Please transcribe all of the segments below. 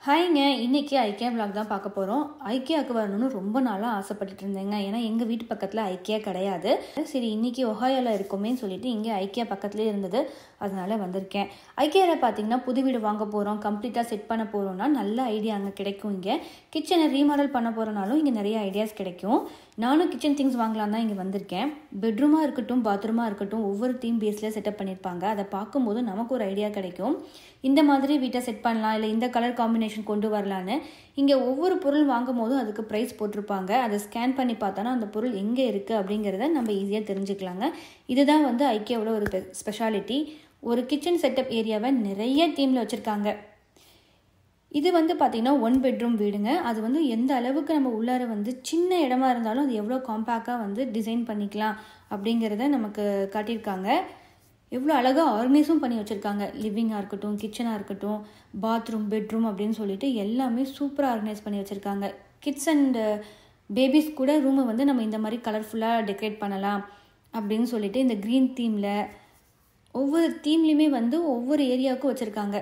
ஹாய்ங்க. இன்னைக்கு IKEA vlog தான் பார்க்க போகிறோம். ஐக்கியாவுக்கு வரணும்னு ரொம்ப நாளாக ஆசைப்பட்டுட்டு இருந்தேங்க. ஏன்னா எங்கள் வீட்டு பக்கத்தில் ஐக்கியா கிடையாது. சரி இன்னைக்கு ஒஹாயோவில் இருக்கோமேன்னு சொல்லிட்டு இங்கே ஐக்கியா பக்கத்துலேயே இருந்தது, அதனால வந்திருக்கேன். ஐக்கியாவில் பார்த்தீங்கன்னா புது வீடு வாங்க போகிறோம், கம்ப்ளீட்டாக செட் பண்ண போகிறோம்னா நல்ல ஐடியா அங்கே கிடைக்கும். இங்கே கிச்சனை ரீமாடல் பண்ண போகிறனாலும் இங்கே நிறைய ஐடியாஸ் கிடைக்கும். நானும் கிச்சன் திங்ஸ் வாங்கலாம் தான் இங்கே வந்திருக்கேன். பெட்ரூமாக இருக்கட்டும், பாத்ரூமாக இருக்கட்டும், ஒவ்வொரு தீம் பேஸில் செட்டப் பண்ணியிருப்பாங்க. அதை பார்க்கும்போது நமக்கு ஒரு ஐடியா கிடைக்கும். இந்த மாதிரி வீட்டை செட் பண்ணலாம், இல்லை இந்த கலர் காம்பினேஷன் கொண்டு வரலான்னு. இங்கே ஒவ்வொரு பொருள் வாங்கும் போதும் அதுக்கு ப்ரைஸ் போட்டிருப்பாங்க. அதை ஸ்கேன் பண்ணி பார்த்தோன்னா அந்த பொருள் எங்கே இருக்குது அப்படிங்கிறத நம்ம ஈஸியாக தெரிஞ்சுக்கலாங்க. இதுதான் ஐக்கியாவோட ஒரு ஸ்பெஷாலிட்டி. ஒரு கிச்சன் செட்டப் ஏரியாவை நிறைய தீமில் வச்சுருக்காங்க. இது பார்த்திங்கன்னா 1 பெட்ரூம் வீடுங்க. அது எந்த அளவுக்கு நம்ம உள்ளார சின்ன இடமா இருந்தாலும் அது எவ்வளோ காம்பேக்டாக டிசைன் பண்ணிக்கலாம் அப்படிங்கிறத நமக்கு காட்டியிருக்காங்க. எவ்வளோ அழகாக ஆர்கனைஸும் பண்ணி வச்சுருக்காங்க. லிவிங்காக இருக்கட்டும், கிச்சனாக இருக்கட்டும், பாத்ரூம், பெட்ரூம் அப்படின்னு சொல்லிட்டு எல்லாமே சூப்பராக ஆர்கனைஸ் பண்ணி வச்சுருக்காங்க. கிட்ஸ் அண்ட் பேபிஸ் கூட ரூமை நம்ம இந்த மாதிரி கலர்ஃபுல்லாக டெக்கரேட் பண்ணலாம் அப்படின்னு சொல்லிட்டு இந்த க்ரீன் தீமில் ஒவ்வொரு தீம்லேயுமே ஒவ்வொரு ஏரியாவுக்கும் வச்சுருக்காங்க.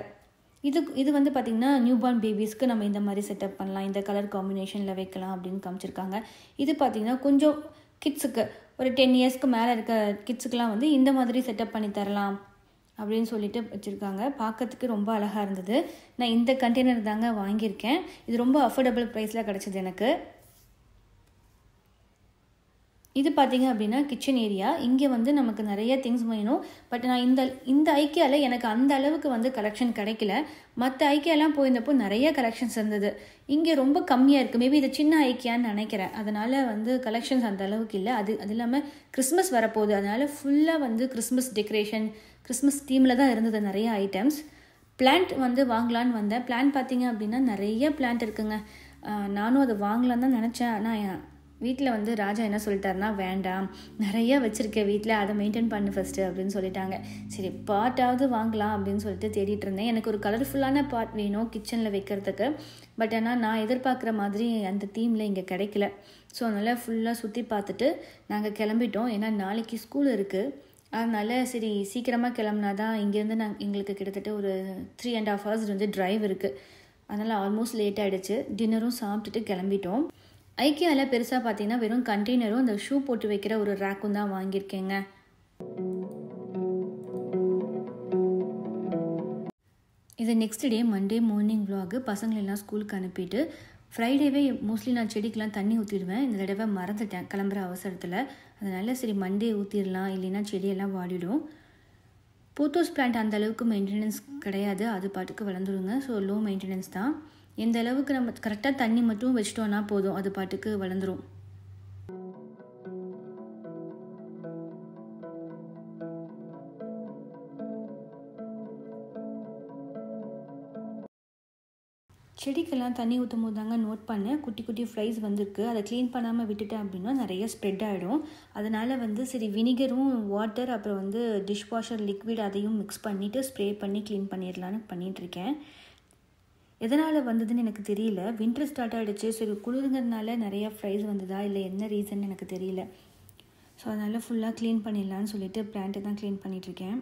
இது பார்த்திங்கன்னா நியூபார்ன் பேபிஸ்க்கு நம்ம இந்த மாதிரி செட்டப் பண்ணலாம், இந்த கலர் காம்பினேஷனில் வைக்கலாம் அப்படின்னு காமிச்சிருக்காங்க. இது பார்த்திங்கன்னா கொஞ்சம் கிட்ஸுக்கு ஒரு 10 இயர்ஸ்க்கு மேலே இருக்க கிட்ஸுக்கெலாம் இந்த மாதிரி செட்டப் பண்ணி தரலாம் அப்படின்னு சொல்லிட்டு வச்சுருக்காங்க. பார்க்கறதுக்கு ரொம்ப அழகாக இருந்தது. நான் இந்த கண்டெய்னர் தாங்க வாங்கியிருக்கேன். இது ரொம்ப அஃபோர்டபுள் ப்ரைஸில் கிடச்சிது எனக்கு. இது பார்த்திங்க அப்படின்னா கிச்சன் ஏரியா. இங்கே நமக்கு நிறைய திங்ஸ் வேணும். பட் நான் இந்த ஐக்கியாவில் எனக்கு அந்த அளவுக்கு கலெக்ஷன் கிடைக்கல. மற்ற ஐக்கியாலாம் போயிருந்தப்போ நிறைய கலெக்ஷன்ஸ் இருந்தது. இங்கே ரொம்ப கம்மியாக இருக்குது. மேபி இது சின்ன ஐக்கியான்னு நினைக்கிறேன். அதனால் கலெக்ஷன்ஸ் அந்த அளவுக்கு இல்லை. அது இல்லாமல் கிறிஸ்மஸ் வரப்போகுது, அதனால் ஃபுல்லாக கிறிஸ்மஸ் டெக்கரேஷன், கிறிஸ்மஸ் தீமில் தான் இருந்தது நிறைய ஐட்டம்ஸ். பிளான்ட் வாங்கலான்னு வந்தேன். பிளான்ட் பார்த்திங்க அப்படின்னா நிறைய பிளான்ட் இருக்குங்க. நானும் அதை வாங்கலான்னு தான் நினச்சேன். ஆனால் வீட்டில் ராஜா என்ன சொல்லிட்டாருன்னா, வேண்டாம், நிறைய வச்சுருக்கேன் வீட்டில், அதை மெயின்டைன் பண்ணு ஃபஸ்ட்டு அப்படின்னு சொல்லிட்டாங்க. சரி பாட்டாவது வாங்கலாம் அப்படின்னு சொல்லிட்டு தேடிட்டு இருந்தேன். எனக்கு ஒரு கலர்ஃபுல்லான பாட் வேணும் கிச்சனில் வைக்கிறதுக்கு. பட் ஆனால் நான் எதிர்பார்க்குற மாதிரி அந்த தீமில் இங்கே கிடைக்கல. ஸோ அதனால் ஃபுல்லாக சுற்றி பார்த்துட்டு நாங்கள் கிளம்பிட்டோம். ஏன்னா நாளைக்கு ஸ்கூல் இருக்குது. அதனால் சரி சீக்கிரமாக கிளம்புனா தான் இங்கேருந்து எங்களுக்கு கிட்டத்தட்ட ஒரு 3.5 hours ட்ரைவ் இருக்குது. அதனால் ஆல்மோஸ்ட் லேட் ஆகிடுச்சு. டின்னரும் சாப்பிட்டுட்டு கிளம்பிட்டோம். ஐக்கியாவில் பெருசாக பார்த்தீங்கன்னா வெறும் கண்டெய்னரும் அந்த ஷூ போட்டு வைக்கிற ஒரு ரேக்கும் தான் வாங்கியிருக்கேங்க. இது next day Monday morning vlog. பசங்களெல்லாம் ஸ்கூலுக்கு அனுப்பிட்டு ஃப்ரைடேவே மோஸ்ட்லி நான் செடிக்கெலாம் தண்ணி ஊற்றிடுவேன். இந்த தடவை மறந்துட்டேன் கிளம்புற அவசரத்தில். அதனால் சரி மண்டே ஊற்றிடலாம், இல்லைன்னா செடியெல்லாம் வாடிடும். போத்தோஸ் பிளான்ட் அந்த அளவுக்கு மெயின்டெனன்ஸ் கிடையாது, அது பாட்டுக்கு வளர்ந்துடுங்க. ஸோ லோ மெயின்டெனன்ஸ் தான். எந்த அளவுக்கு நம்ம கரெக்டாக தண்ணி மட்டும் வச்சிட்டோன்னா போதும், அது பாட்டுக்கு வளர்ந்துடும். செடிக்கெல்லாம் தண்ணி ஊற்றும் போது தாங்க நோட் பண்ணேன், குட்டி குட்டி ஃப்ளைஸ் வந்திருக்கு. அதை க்ளீன் பண்ணாமல் விட்டுட்டேன் அப்படின்னா நிறைய ஸ்ப்ரெட் ஆகிடும். அதனால் சரி வினிகரும் வாட்டர் அப்புறம் டிஷ் வாஷர் லிக்விட் அதையும் மிக்ஸ் பண்ணிவிட்டு ஸ்ப்ரே பண்ணி க்ளீன் பண்ணிடலான்னு பண்ணிகிட்ருக்கேன். எதனால் வந்ததுன்னு எனக்கு தெரியல. வின்டர் ஸ்டார்ட் ஆகிடுச்சு. சரி குளிருங்கிறதுனால நிறையா ஃப்ரைஸ் வந்ததா இல்லை என்ன ரீசன் எனக்கு தெரியல. ஸோ அதனால் ஃபுல்லாக க்ளீன் பண்ணிடலான்னு சொல்லிட்டு பிளான்ட்டை தான் க்ளீன் பண்ணிகிட்ருக்கேன்.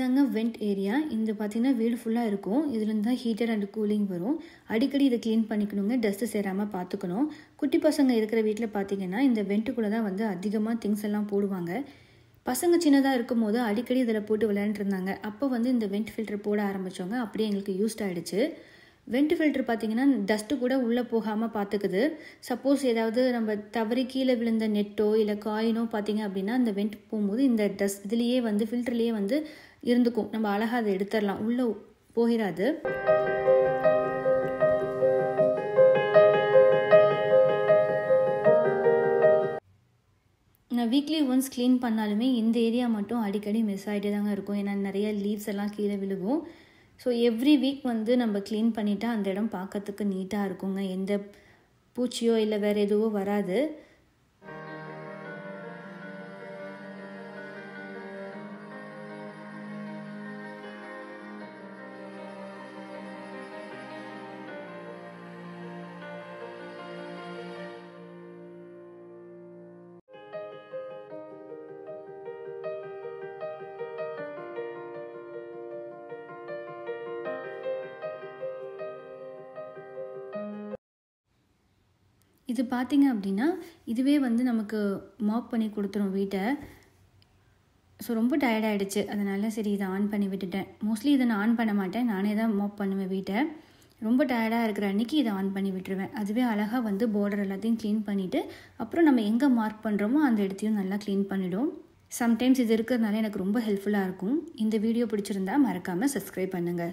இதுதாங்க வெண்ட் ஏரியா. இந்த பார்த்திங்கன்னா வீடு ஃபுல்லாக இருக்கும். இதுலேருந்து தான் ஹீட்டர் அண்ட் கூலிங் வரும். அடிக்கடி இதை க்ளீன் பண்ணிக்கணுங்க, டஸ்ட்டு சேராமல் பார்த்துக்கணும். குட்டி பசங்க இருக்கிற வீட்டில் பார்த்திங்கன்னா இந்த வெண்ட்டுக்குள்ளே தான் வந்து அதிகமாக திங்ஸ் எல்லாம் போடுவாங்க. பசங்க சின்னதாக இருக்கும் போது அடிக்கடி இதில் போட்டு விளையாண்டுட்டு இருந்தாங்க. அப்போ வந்து இந்த வெண்ட் ஃபில்டர் போட ஆரம்பித்தவங்க அப்படியே எங்களுக்கு யூஸ்ட் ஆகிடுச்சு. வெண்ட் ஃபில்டர் பார்த்திங்கன்னா டஸ்ட்டு கூட உள்ளே போகாமல் பார்த்துக்குது. சப்போஸ் ஏதாவது நம்ம தவறி கீழே விழுந்த நெட்டோ இல்லை காயினோ பார்த்திங்க அப்படின்னா அந்த வெண்ட் போகும்போது இந்த டஸ்ட் இதுலேயே வந்து ஃபில்டர்லேயே வந்து இருந்துக்கும். நம்ம அழகாக அதை எடுத்துடலாம், உள்ளே போயிடாது. நான் வீக்லி ஒன்ஸ் க்ளீன் பண்ணாலுமே இந்த ஏரியா மட்டும் அடிக்கடி மிஸ் ஆகிட்டே தாங்க இருக்கும். ஏன்னா நிறைய லீவ்ஸ் எல்லாம் கீழே விழுகும். ஸோ எவ்ரி வீக் வந்து நம்ம க்ளீன் பண்ணிட்டா அந்த இடம் பார்க்கறதுக்கு நீட்டாக இருக்குங்க. எந்த பூச்சியோ இல்லை வேறு எதுவோ வராது. இது பார்த்திங்க அப்படின்னா இதுவே வந்து நமக்கு மாப் பண்ணி கொடுத்துரும் வீட்டை. ஸோ ரொம்ப டயர்டாகிடுச்சு, அதனால் சரி இதை ஆன் பண்ணி விட்டுட்டேன். மோஸ்ட்லி இதை நான் ஆன் பண்ண மாட்டேன், நானே தான் மாப் பண்ணுவேன் வீட்டை. ரொம்ப டயர்டாக இருக்கிற அன்றைக்கி இதை ஆன் பண்ணி விட்டுருவேன். அதுவே அழகாக வந்து பார்டர் எல்லாத்தையும் க்ளீன் பண்ணிவிட்டு அப்புறம் நம்ம எங்கே மார்க் பண்ணுறோமோ அந்த இடத்தையும் நல்லா க்ளீன் பண்ணிவிடும். சம்டைம்ஸ் இது இருக்கிறதுனால எனக்கு ரொம்ப ஹெல்ப்ஃபுல்லாக இருக்கும். இந்த வீடியோ பிடிச்சிருந்தா மறக்காமல் சப்ஸ்கிரைப் பண்ணுங்கள்.